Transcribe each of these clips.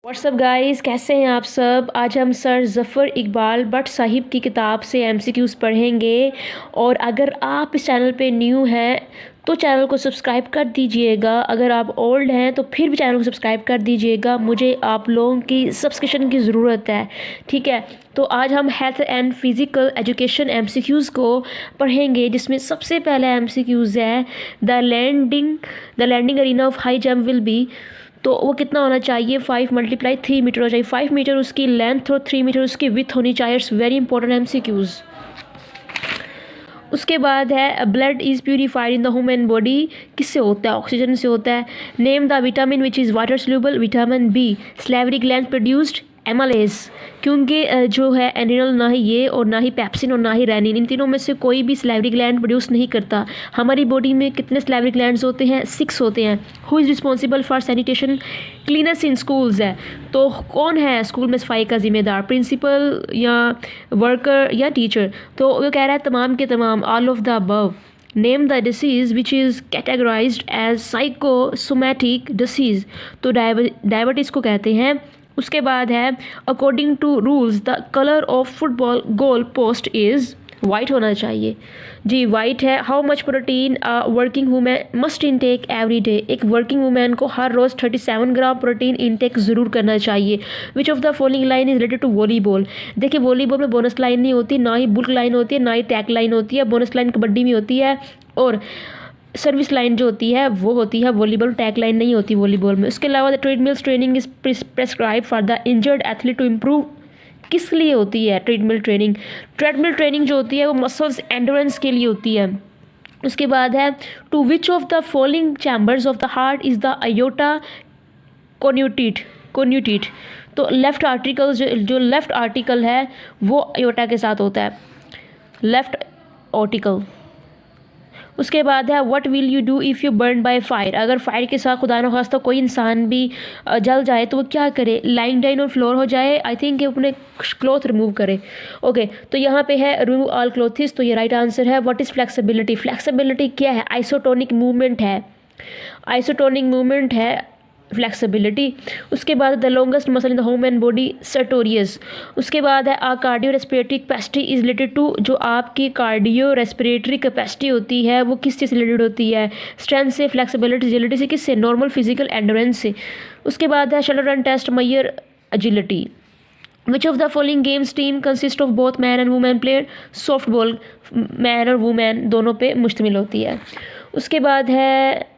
WhatsApp guys, कैसे हैं आप सब। आज हम सर ज़फ़र इकबाल भट्ट साहिब की किताब से एमसीक्यूज़ पढ़ेंगे। और अगर आप इस चैनल पे न्यू हैं तो चैनल को सब्सक्राइब कर दीजिएगा। अगर आप ओल्ड हैं तो फिर भी चैनल को सब्सक्राइब कर दीजिएगा। मुझे आप लोगों की सब्सक्रिप्शन की ज़रूरत है, ठीक है। तो आज हम health and physical education MCQs को पढ़ेंगे, जिसमें सबसे पहला एमसीक्यूज़ है the landing arena of high jump will be. तो वो कितना होना चाहिए, 5 × 3 मीटर हो चाहिए। 5 मीटर उसकी लेंथ और 3 मीटर उसकी विथ होनी चाहिए। It's very important MCQs. उसके बाद है blood is purified in the human body. किससे होता है? ऑक्सीजन से होता है। Name the vitamin which is water soluble. Vitamin B. Salivary gland produced amylase, क्योंकि जो है एनिनल ना ही ये और ना ही पेप्सिन और ना ही रेनिन, इन तीनों में से कोई भी स्लेवरी ग्लैंड प्रोड्यूस नहीं करता। हमारी बॉडी में कितने स्लेवरी ग्लैंड्स होते हैं? 6 होते हैं। Who is responsible for sanitation cleanness in schools है। तो कौन है स्कूल में सफाई का जिम्मेदार? प्रिंसिपल या वर्कर या टीचर? तो वो कह रहा है तमाम के तमाम, all of the above. Name the disease which is categorized as psychosomatic disease. तो डायबिटीज़ को कहते हैं। उसके बाद है according to rules the colour of football goal post is white होना चाहिए जी, वाइट है। How much protein a working women must intake every day. एक वर्किंग वूमेन को हर रोज़ 37 ग्राम प्रोटीन इनटेक ज़रूर करना चाहिए। Which of the following line is related to volleyball. देखिए वॉलीबॉल में बोनस लाइन नहीं होती, ना ही बुल्क लाइन होती है, ना ही टैक लाइन होती है। बोनस लाइन कबड्डी में होती है और सर्विस लाइन जो होती है वो होती है वॉलीबॉल, टैग लाइन नहीं होती वॉलीबॉल में। उसके अलावा the treadmills training is prescribe for the injured athlete to improve. किस लिए होती है ट्रेडमिल ट्रेनिंग? ट्रेडमिल ट्रेनिंग जो होती है वो मसल्स एंडोरेंस के लिए होती है। उसके बाद है two which of the following chambers of the heart is the aorta connected. तो लेफ्ट आर्टिकल जो लेफ्ट आर्टिकल है वो अयोटा के साथ होता है, लेफ्ट आर्टिकल। उसके बाद है what will you do if you burn by fire. अगर फायर के साथ खुदा न खास्ता कोई इंसान भी जल जाए तो वो क्या करे? लाइंग डाउन और फ्लोर हो जाए। आई थिंक अपने क्लॉथ रिमूव करे। ओके, तो यहाँ पे है रिमूव ऑल क्लोथिस, तो ये राइट आंसर है। What is flexibility? फ्लेक्सिबिलिटी क्या है? आइसोटोनिक मूवमेंट है। आइसोटोनिक मूवमेंट है फ्लेक्सिबिलिटी। उसके बाद the longest muscle in the human body sartorius. उसके बाद है uh cardio respiratory capacity is related to. जो आपकी कार्डियो रेस्पिरेटरी कैपेसिटी होती है वो किस चीज़ से रिलेटेड होती है? स्ट्रेंथ से, फ्लेक्सिबिलिटी, एजिलिटी से, किससे? नॉर्मल फिजिकल एंडोरेंस से। उसके बाद है shuttle run test measure agility. Which of the following games team consist of both man and women player. Soft ball man और वुमेन दोनों पे मुश्तमिल होती है। उसके बाद है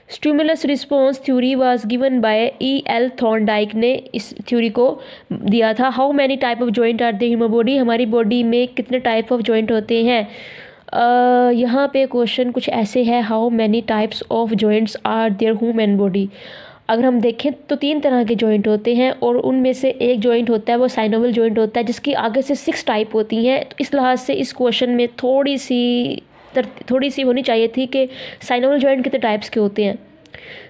stimulus response theory was given by E.L. Thorndike ने इस थ्योरी को दिया था। How many type of joint are there human body. हमारी बॉडी में कितने टाइप ऑफ जॉइंट होते हैं? यहाँ पे क्वेश्चन कुछ ऐसे है, how many types of joints are there human body. अगर हम देखें तो 3 तरह के जॉइंट होते हैं और उनमें से एक जॉइंट होता है वो साइनोवियल जॉइंट होता है, जिसकी आगे से 6 टाइप होती हैं। तो इस लिहाज से इस क्वेश्चन में थोड़ी सी होनी चाहिए थी कि साइनोवियल जॉइंट कितने टाइप्स के होते हैं।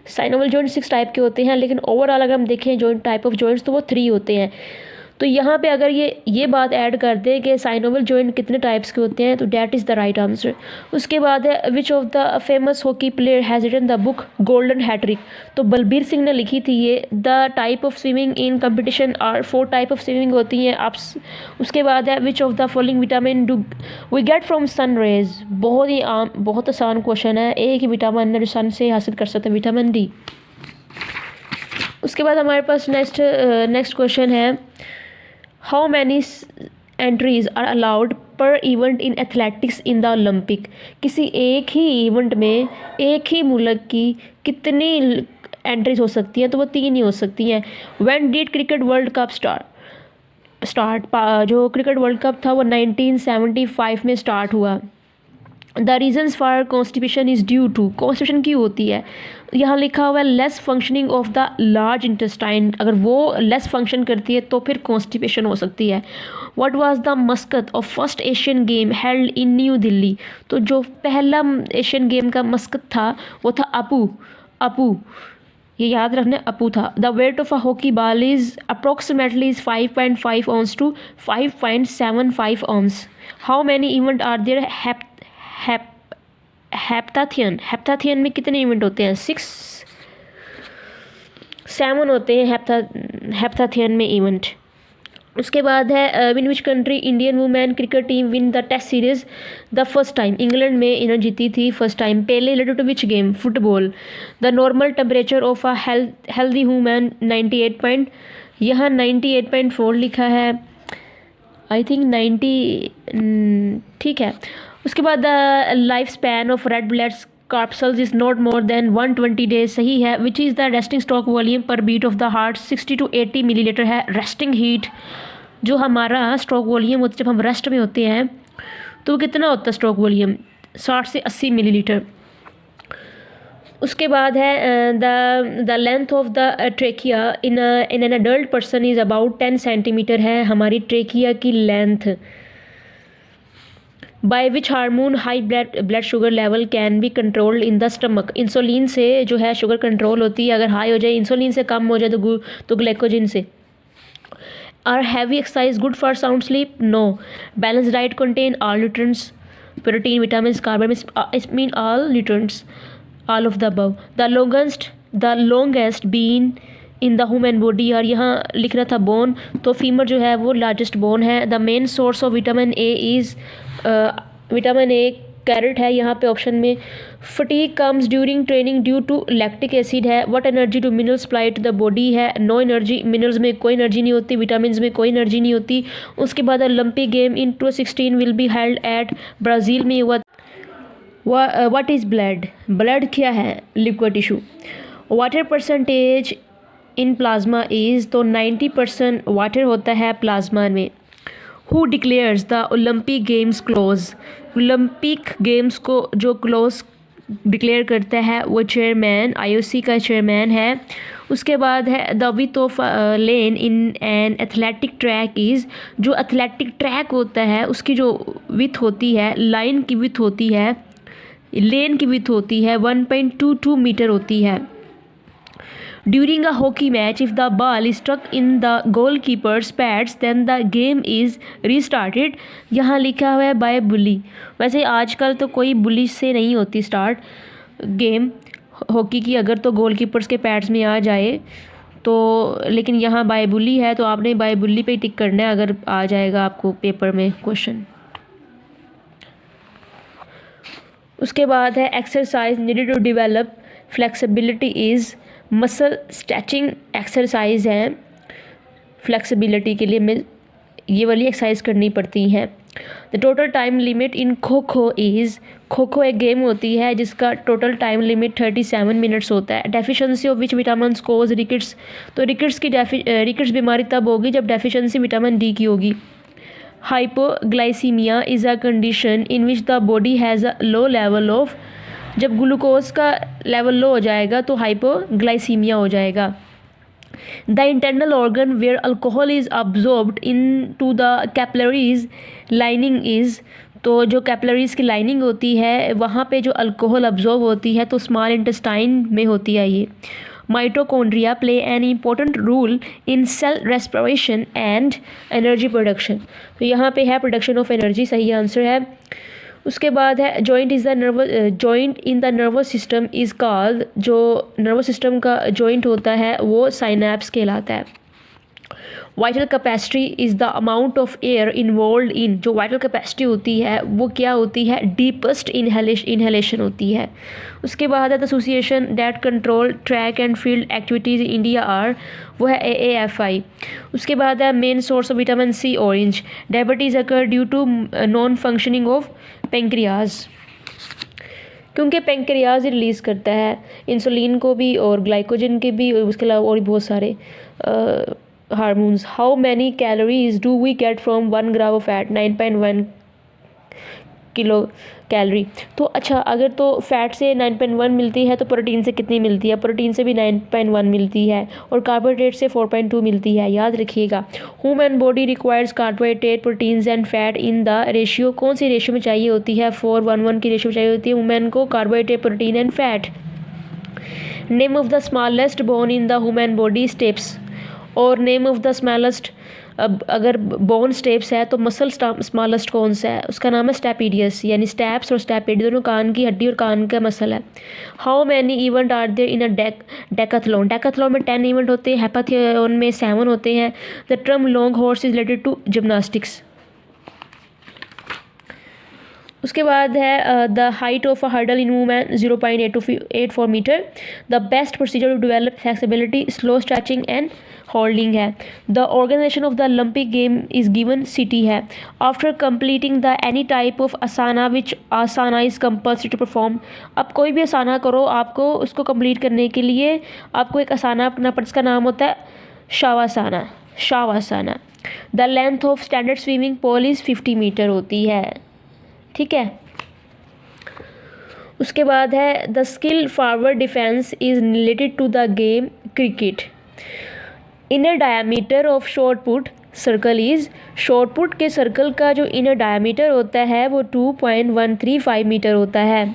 साइनोवियल जॉइंट 6 टाइप के होते हैं, लेकिन ओवरऑल अगर हम देखें जॉइंट टाइप ऑफ जॉइंट्स तो वो 3 होते हैं। तो यहाँ पे अगर ये बात ऐड कर दें कि साइनोवियल जॉइंट कितने टाइप्स के होते हैं तो that is the right answer. उसके बाद है which of the famous hockey player has written the book golden hat trick. तो बलबीर सिंह ने लिखी थी ये। The type of swimming in competition are 4 type of swimming होती हैं आप। उसके बाद है which of the following vitamin do we get from sun rays. बहुत ही बहुत आसान क्वेश्चन है। एक ही विटामिन है जो सन से हासिल कर सकते हैं, विटामिन डी। उसके बाद हमारे पास नेक्स्ट क्वेश्चन है how many entries are allowed per event in athletics in the Olympic. किसी एक ही इवेंट में एक ही मुल्क की कितनी एंट्रीज हो सकती हैं? तो वो 3 ही हो सकती हैं। When did cricket world cup start जो क्रिकेट वर्ल्ड कप था वो 1975 में स्टार्ट हुआ। The reasons for constipation is due to. Constipation क्यों होती है? यहाँ लिखा हुआ है less functioning of the large intestine. अगर वो लेस फंक्शन करती है तो फिर कॉन्स्टिपेशन हो सकती है। What was the मस्कत of first Asian game held in new Delhi. तो जो पहला एशियन गेम का मस्कत था वो था अपू, ये याद रखना, अपू था। The weight of a hockey ball is approximately 5.5 ounce to 5.75 ounce। How many event are there heptathlon में कितने इवेंट होते हैं? 6। 7 होते हैं हेप्टाथियन में इवेंट। उसके बाद है win which country Indian women cricket team win the test series the first time. England में इन्होंने जीती थी फर्स्ट टाइम। पहले related to which game, football. The normal temperature of a healthy women 98 point, यहाँ 98.4 लिखा है, आई थिंक 90, ठीक है। उसके बाद the life span of red blood corpuscles is not more than 120 days, सही है। Which is the resting stroke volume per beat of the heart, 60 to 80 millilitre है। रेस्टिंग हीट, जो हमारा स्ट्रोक वॉल्यूम होता है जब हम रेस्ट में होते हैं तो कितना होता है स्ट्रोक वॉल्यूम, 60 से 80 मिलीलीटर। उसके बाद है the length of the trachea in an adult person is about 10 centimetre है हमारी ट्रेकिया की length. By which hormone high blood sugar level can be controlled in the stomach. Insulin से जो है शुगर कंट्रोल होती है, अगर हाई हो जाए, इंसुलिन से कम हो जाए तो ग्लाइकोजन से। Are heavy exercise good for sound sleep? No. Balance diet contain all nutrients, protein, vitamin, carbohydrates, mean all nutrients, all of the above. The longest bone in the human body, और यहाँ लिख रहा था bone, तो femur जो है वो largest bone है। The main source of vitamin A is, vitamin A carrot है यहाँ पे ऑप्शन में। Fatigue comes during training due to lactic acid है। What energy to minerals supply to the body है, नो एनर्जी। मिनरल्स में कोई energy नहीं होती, विटामिन में कोई एनर्जी नहीं होती। उसके बाद Olympic game in 2016 will be held at Brazil में हुआ। What is blood? ब्लड क्या है? Liquid tissue. Water percentage in plasma is, तो 90% वाटर होता है प्लाज्मा में। Who declares the Olympic games close? Olympic games को जो क्लोज डिक्लेयर करता है वो चेयरमैन, IOC का चेयरमैन है। उसके बाद है the width of lane in an athletic track is, जो एथलेटिक ट्रैक होता है उसकी जो विथ होती है, लाइन की विथ होती है, लेन की विथ होती है 1.22 मीटर होती है। During a hockey match if the ball is struck in the goalkeeper's pads then the game is restarted, यहाँ लिखा हुआ है बाय बुली। वैसे आजकल तो कोई बुली से नहीं होती स्टार्ट गेम हॉकी की, अगर तो गोल कीपर्स के पैड्स में आ जाए तो, लेकिन यहाँ बाय बुली है तो आपने बाय बुली पे टिक करना है अगर आ जाएगा आपको पेपर में क्वेश्चन। उसके बाद है exercise needed to develop flexibility is, muscle stretching exercise है फ्लेक्सिबिलिटी के लिए, में ये वाली एक्सरसाइज करनी पड़ती है। The total time limit in kho kho is, kho kho एक गेम होती है जिसका टोटल टाइम लिमिट 37 मिनट्स होता है। Deficiency of which vitamin cause rickets, तो रिकेट्स बीमारी तब होगी जब डेफिशिएंसी विटामिन डी की होगी। Hypoglycaemia is a condition in which the body has a low level of, जब ग्लूकोज का लेवल लो हो जाएगा तो हाइपोग्लाइसीमिया हो जाएगा। The internal organ where alcohol is absorbed into the capillaries lining is, तो जो कैपिलरीज की लाइनिंग होती है वहाँ पे जो अल्कोहल अब्जॉर्ब होती है तो स्मॉल इंटेस्टाइन में होती है ये। Mitochondria play an important role in cell respiration and energy production, तो यहाँ पे है प्रोडक्शन ऑफ एनर्जी, सही आंसर है। उसके बाद है joint in the nervous system is called, जो नर्वस सिस्टम का जॉइंट होता है वो साइनैप्स कहलाता है। Vital capacity is the amount of air involve in, जो वाइटल कैपेसिटी होती है वो क्या होती है? डीपेस्ट इनहेलेशन होती है। उसके बाद है the association that control track and field activities in India are, वो है AAFI। उसके बाद है main source of vitamin C orange. Diabetes occur due to non functioning of pancreas, क्योंकि पेंक्रियाज रिलीज़ करता है इंसुलिन को भी और ग्लाइकोजन के भी, उसके अलावा और भी बहुत सारे hormones. How many calories do we get from 1 gram of fat? 9.1 kilo calorie. तो अच्छा, अगर तो फैट से 9.1 मिलती है तो प्रोटीन से कितनी मिलती है? प्रोटीन से भी 9.1 मिलती है और कार्बोहाइड्रेट से 4.2 मिलती है, याद रखिएगा। Human body requires carbohydrate proteins and fat in the ratio, कौन सी रेशियो में चाहिए होती है? 4:1 की रेशियो में चाहिए होती है वुमेन को carbohydrate protein and fat. Name of the smallest bone in the human body steps, और नेम ऑफ द स्मॉलेस्ट, अब अगर बोन स्टेप्स है तो मसल स्मॉलेस्ट कौन सा है, उसका नाम है स्टेपिडियस, यानी स्टेप्स और स्टेपिड दोनों कान की हड्डी और कान का मसल है। How many event are there in a decathlon, decathlon में 10 इवेंट होते हैं, हेपाथलॉन में 7 होते हैं। The term long horse is related to gymnastics. उसके बाद है the height of a hurdle in women 0.84 metre. The best procedure to develop flexibility, slow stretching and holding है। The organisation of the Olympic game is given city है। After completing the any type of asana which asana is compulsory to perform. अब कोई भी आसाना करो, आपको उसको complete करने के लिए आपको एक आसाना अपना पड़, इसका नाम होता है shavasana, shavasana. The length of standard swimming pool is 50 metre होती है, ठीक है। उसके बाद है the skill forward defence is related to the game cricket. Inner diameter of short put circle is, short put के सर्कल का जो इनर डायमीटर होता है वो 2.135 मीटर होता है।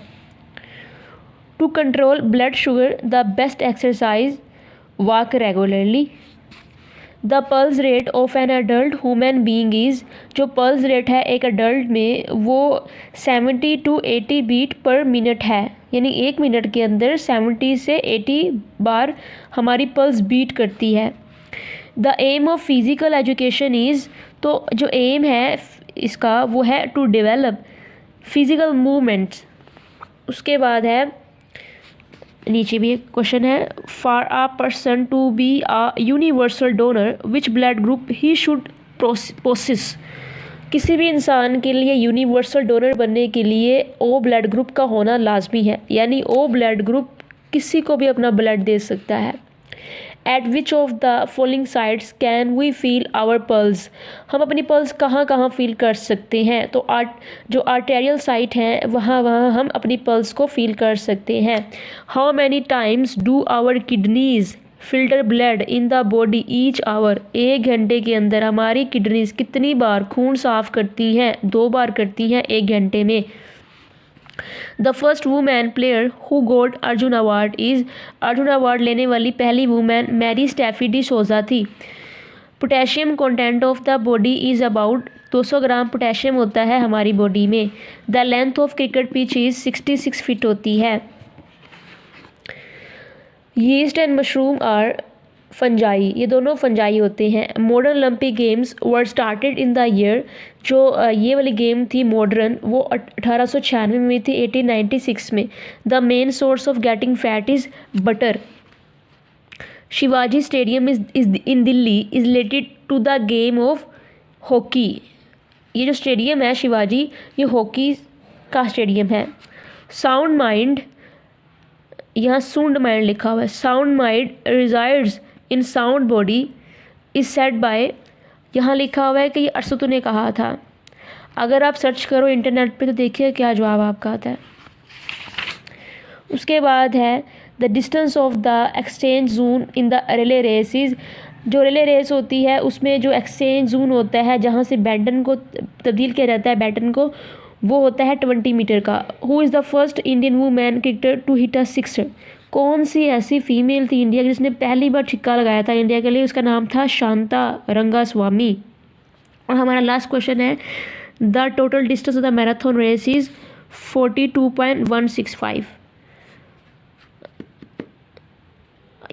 To control blood sugar the best exercise, walk regularly. The pulse rate of an adult human being is, जो pulse rate है एक अडल्ट में वो 70 to 80 बीट पर मिनट है, यानी 1 मिनट के अंदर 70 से 80 बार हमारी पल्स बीट करती है। The aim of physical education is, तो जो एम है इसका वो है टू डेवलप फिज़िकल मूवमेंट्स। उसके बाद है नीचे भी एक क्वेश्चन है, for a person to be a universal donor which blood group he should possess. किसी भी इंसान के लिए यूनिवर्सल डोनर बनने के लिए ओ ब्लड ग्रुप का होना लाजमी है, यानी ओ ब्लड ग्रुप किसी को भी अपना ब्लड दे सकता है। At which of the following sites can we feel our pulse, हम अपनी पल्स कहाँ कहाँ फील कर सकते हैं, तो जो आर्टेरियल साइट हैं वहाँ हम अपनी पल्स को फील कर सकते हैं। How many times do our kidneys filter blood in the body each hour, 1 घंटे के अंदर हमारी किडनीज कितनी बार खून साफ करती हैं, 2 बार करती हैं 1 घंटे में। The first women player who got Arjuna award is, Arjuna award लेने वाली पहली वुमेन मैरी स्टैफी डिसोजा थी। Potassium content of the body is about 200 gram potassium होता है हमारी बॉडी में। The length of cricket pitch is 66 feet होती है। Yeast and mushroom are fungi, ये दोनों फंजाई होते हैं। Modern Olympic games were started in the year, जो ये वाली गेम थी मॉडर्न वो 1896 में थी, 1896 में। The main source of getting fat is butter. Shivaji stadium is in Delhi is related to the game of hockey. ये जो स्टेडियम है शिवाजी, ये हॉकी का स्टेडियम है। साउंड माइंड, यहाँ सूंड माइंड लिखा हुआ है। Sound mind resides in sound body is said bye, यहाँ लिखा हुआ है कि ये अरस्तु ने कहा था। अगर आप सर्च करो इंटरनेट पे तो देखिए क्या जवाब आपका आता है। उसके बाद है the distance of the exchange zone in the relay race is, जो रिले रेस होती है उसमें जो एक्सचेंज जोन होता है जहाँ से बैटन को तब्दील किया जाता है बैटन को, वो होता है 20 मीटर का। Who is the first Indian women cricketer to hit a sixer, कौन सी ऐसी फीमेल थी इंडिया की जिसने पहली बार छिक्का लगाया था इंडिया के लिए, उसका नाम था शांता रंगास्वामी। और हमारा लास्ट क्वेश्चन है the total distance of the marathon race is 42.165।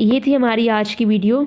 ये थी हमारी आज की वीडियो।